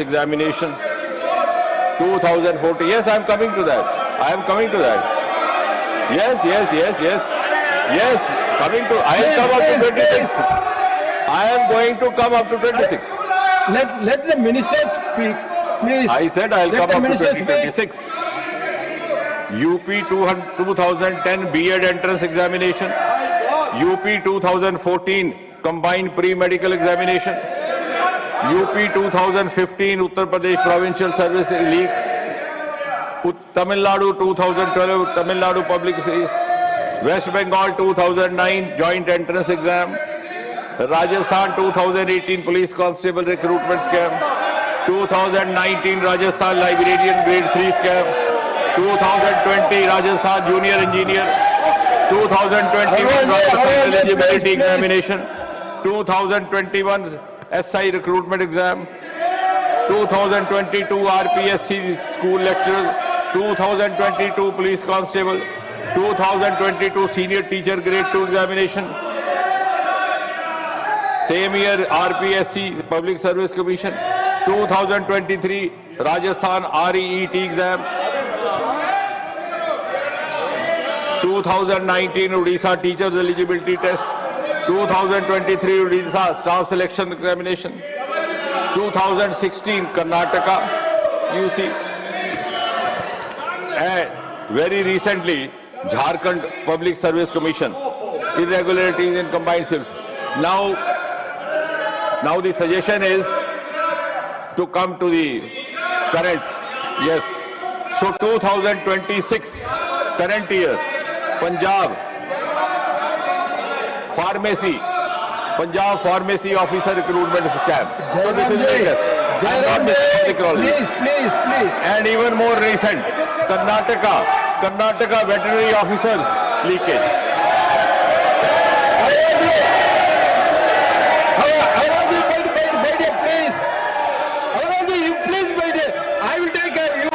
examination 2014. Yes, I am coming to that. I am coming to that. Yes. Coming to. I will come up to 26. I am going to come up to 26. Let the minister speak, please. I said I will come up to 2026. UP 2010 B.Ed entrance examination. UP 2014 combined pre-medical examination. UP 2015 Uttar Pradesh Provincial Service League. Tamil Nadu 2012 Tamil Nadu Public Service. West Bengal 2009 joint entrance exam. Rajasthan 2018 Police Constable recruitment scam. 2019 Rajasthan Librarian Grade 3 scam. 2020 Rajasthan Junior Engineer. 2021 Rajasthan Eligibility Examination. 2021 SI recruitment exam. 2022 RPSC school lecturer. 2022 Police Constable. 2022 Senior Teacher Grade 2 examination. Same year RPSC Public Service Commission. 2023 Rajasthan REET exam. 2019 Odisha Teachers Eligibility Test. 2023 Odisha Staff Selection Examination. 2016 Karnataka UC. And very recently Jharkhand Public Service Commission. Irregularities in combined service. Now the suggestion is to come to the current. Yes. So 2026 current year. Punjab Pharmacy Officer Recruitment Scam. So this is latest. Please. And even more recent, Karnataka Veterinary Officers leakage. Please, I will take care of you.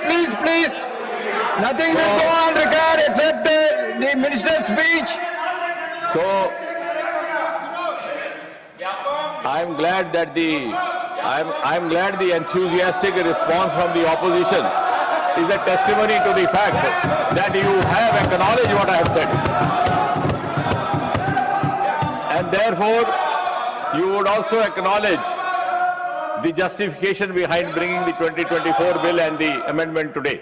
Please, Please. Nothing will go on record except the minister's speech. So I'm glad that the enthusiastic response from the opposition is a testimony to the fact that you have acknowledged what I have said. And therefore, you would also acknowledge the justification behind bringing the 2024 bill and the amendment today.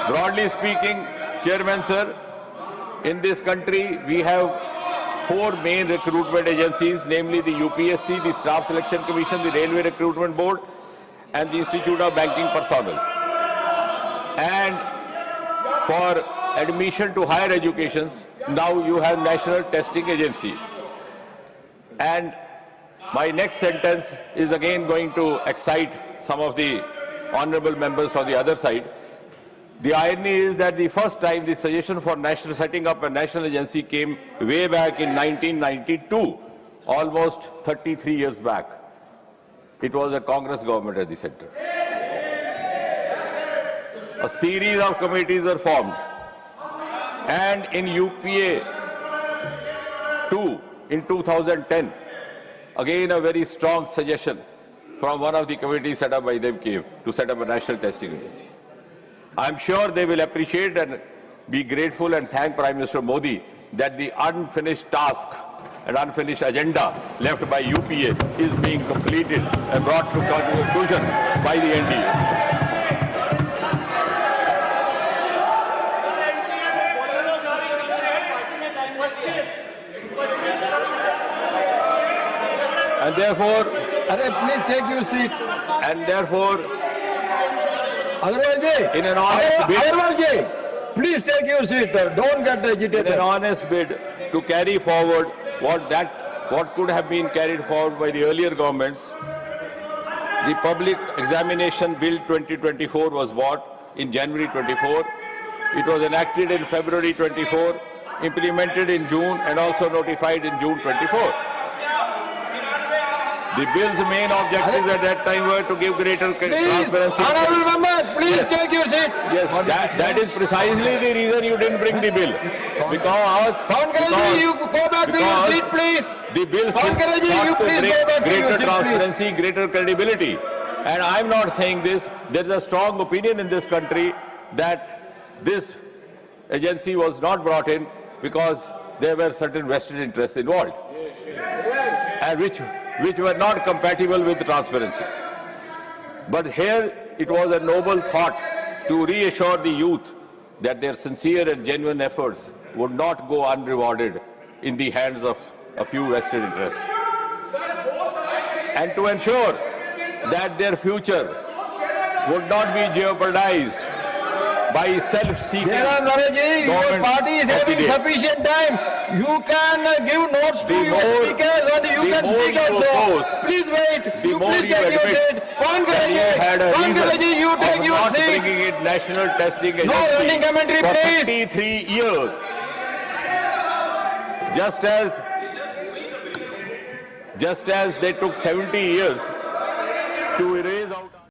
Broadly speaking, Chairman Sir, in this country we have 4 main recruitment agencies, namely the UPSC, the Staff Selection Commission, the Railway Recruitment Board, and the Institute of Banking Personnel. And for admission to higher educations, now you have National Testing Agency. And my next sentence is again going to excite some of the honorable members on the other side. The irony is that the first time the suggestion for setting up a national agency came way back in 1992, almost 33 years back. It was a Congress government at the center. A series of committees are formed. And in UPA 2 in 2010, again a very strong suggestion from one of the committees set up by them came to set up a national testing agency. I'm sure they will appreciate and be grateful and thank Prime Minister Modi that the unfinished task and unfinished agenda left by UPA is being completed and brought to conclusion by the NDA. And therefore, please take your seat. And therefore, in an honest bid, please take your seat. Don't get agitated. In an honest bid to carry forward what could have been carried forward by the earlier governments, the Public Examination Bill 2024 was brought in January 24. It was enacted in February 24, implemented in June, and also notified in June 24. The bill's main objectives at that time were to give greater Please, transparency. honorable member, please Yes. take your seat. Yes, that is precisely the reason you didn't bring the bill. Because Pawan Kalyanji, you go back to your because seat, please. the bill Pawan Kalyanji, you sought to please bring go back to your greater seat, please. transparency, greater credibility. And I'm not saying this. There is a strong opinion in this country that this agency was not brought in because there were certain vested interests involved, and which were not compatible with transparency. But here it was a noble thought to reassure the youth that their sincere and genuine efforts would not go unrewarded in the hands of a few vested interests, and to ensure that their future would not be jeopardized by self-seeking. Jairam Nareji, your governments party is of the having day. sufficient time. You can give notes to The your more- speakers and you the can more speak you also. oppose, Please wait. the You more please you take your admit seat. Pawan that you had a Pawan reason Kalyanji, you take of your not seat. bringing it national testing No agency running commentary, for please. 53 years. Just as they took 70 years to erase out